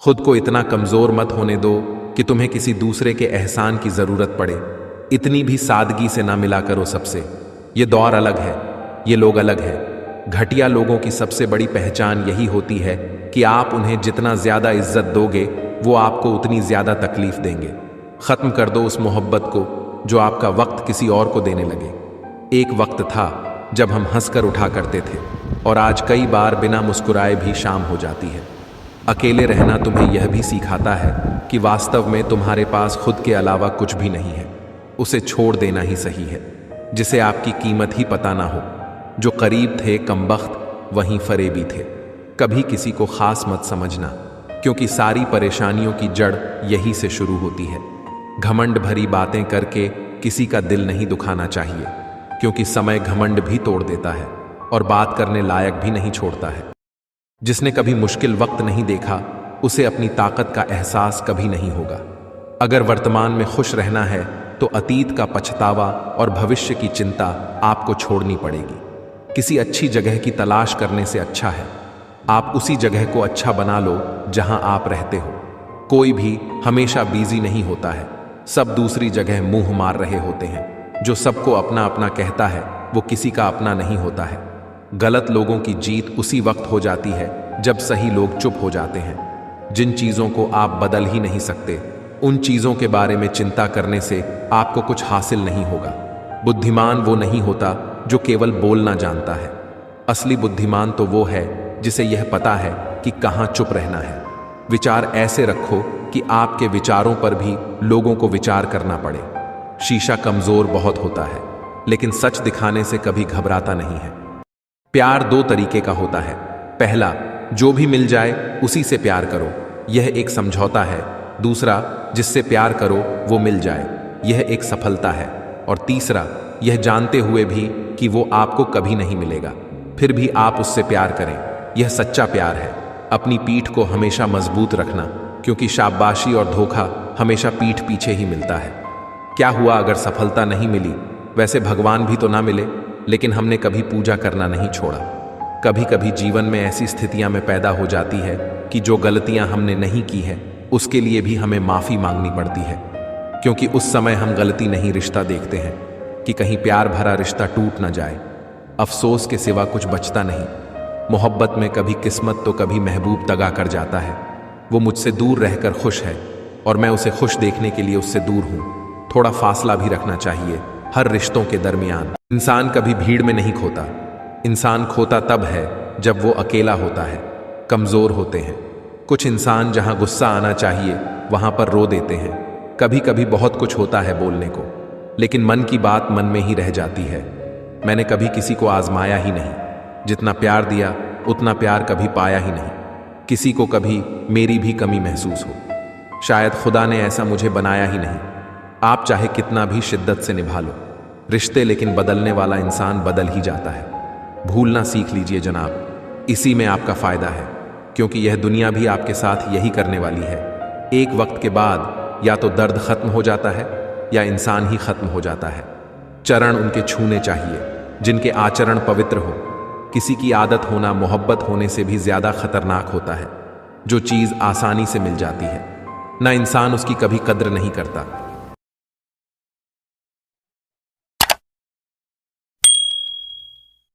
खुद को इतना कमजोर मत होने दो कि तुम्हें किसी दूसरे के एहसान की जरूरत पड़े। इतनी भी सादगी से ना मिला करो सबसे। ये दौर अलग है, ये लोग अलग हैं। घटिया लोगों की सबसे बड़ी पहचान यही होती है कि आप उन्हें जितना ज्यादा इज्जत दोगे वो आपको उतनी ज्यादा तकलीफ देंगे। खत्म कर दो उस मोहब्बत को जो आपका वक्त किसी और को देने लगे। एक वक्त था जब हम हंसकर उठा करते थे और आज कई बार बिना मुस्कुराए भी शाम हो जाती है। अकेले रहना तुम्हें यह भी सिखाता है कि वास्तव में तुम्हारे पास खुद के अलावा कुछ भी नहीं है। उसे छोड़ देना ही सही है, जिसे आपकी कीमत ही पता ना हो। जो करीब थे कमबख्त वहीं फरेबी थे। कभी किसी को खास मत समझना, क्योंकि सारी परेशानियों की जड़ यही से शुरू होती है। घमंड भरी बातें करके किसी का दिल नहीं दुखाना चाहिए, क्योंकि समय घमंड भी तोड़ देता है और बात करने लायक भी नहीं छोड़ता है। जिसने कभी मुश्किल वक्त नहीं देखा उसे अपनी ताकत का एहसास कभी नहीं होगा। अगर वर्तमान में खुश रहना है तो अतीत का पछतावा और भविष्य की चिंता आपको छोड़नी पड़ेगी। किसी अच्छी जगह की तलाश करने से अच्छा है आप उसी जगह को अच्छा बना लो जहां आप रहते हो। कोई भी हमेशा बिजी नहीं होता है, सब दूसरी जगह मुंह मार रहे होते हैं। जो सबको अपना अपना कहता है वो किसी का अपना नहीं होता है। गलत लोगों की जीत उसी वक्त हो जाती है जब सही लोग चुप हो जाते हैं। जिन चीज़ों को आप बदल ही नहीं सकते उन चीज़ों के बारे में चिंता करने से आपको कुछ हासिल नहीं होगा। बुद्धिमान वो नहीं होता जो केवल बोलना जानता है। असली बुद्धिमान तो वो है जिसे यह पता है कि कहाँ चुप रहना है। विचार ऐसे रखो कि आपके विचारों पर भी लोगों को विचार करना पड़े। शीशा कमज़ोर बहुत होता है लेकिन सच दिखाने से कभी घबराता नहीं है। प्यार दो तरीके का होता है। पहला, जो भी मिल जाए उसी से प्यार करो, यह एक समझौता है। दूसरा, जिससे प्यार करो वो मिल जाए, यह एक सफलता है। और तीसरा, यह जानते हुए भी कि वो आपको कभी नहीं मिलेगा फिर भी आप उससे प्यार करें, यह सच्चा प्यार है। अपनी पीठ को हमेशा मजबूत रखना, क्योंकि शाबाशी और धोखा हमेशा पीठ पीछे ही मिलता है। क्या हुआ अगर सफलता नहीं मिली? वैसे भगवान भी तो ना मिले, लेकिन हमने कभी पूजा करना नहीं छोड़ा। कभी कभी जीवन में ऐसी स्थितियां में पैदा हो जाती है कि जो गलतियां हमने नहीं की है उसके लिए भी हमें माफ़ी मांगनी पड़ती है, क्योंकि उस समय हम गलती नहीं रिश्ता देखते हैं कि कहीं प्यार भरा रिश्ता टूट ना जाए। अफसोस के सिवा कुछ बचता नहीं। मोहब्बत में कभी किस्मत तो कभी महबूब दगा कर जाता है। वो मुझसे दूर रहकर खुश है और मैं उसे खुश देखने के लिए उससे दूर हूँ। थोड़ा फासला भी रखना चाहिए हर रिश्तों के दरमियान। इंसान कभी भीड़ में नहीं खोता, इंसान खोता तब है जब वो अकेला होता है। कमज़ोर होते हैं कुछ इंसान, जहां गुस्सा आना चाहिए वहां पर रो देते हैं। कभी कभी बहुत कुछ होता है बोलने को, लेकिन मन की बात मन में ही रह जाती है। मैंने कभी किसी को आजमाया ही नहीं, जितना प्यार दिया उतना प्यार कभी पाया ही नहीं। किसी को कभी मेरी भी कमी महसूस हो, शायद खुदा ने ऐसा मुझे बनाया ही नहीं। आप चाहे कितना भी शिद्दत से निभा लो रिश्ते, लेकिन बदलने वाला इंसान बदल ही जाता है। भूलना सीख लीजिए जनाब, इसी में आपका फ़ायदा है, क्योंकि यह दुनिया भी आपके साथ यही करने वाली है। एक वक्त के बाद या तो दर्द खत्म हो जाता है या इंसान ही खत्म हो जाता है। चरण उनके छूने चाहिए जिनके आचरण पवित्र हो। किसी की आदत होना मोहब्बत होने से भी ज़्यादा खतरनाक होता है। जो चीज़ आसानी से मिल जाती है ना इंसान उसकी कभी कद्र नहीं करता।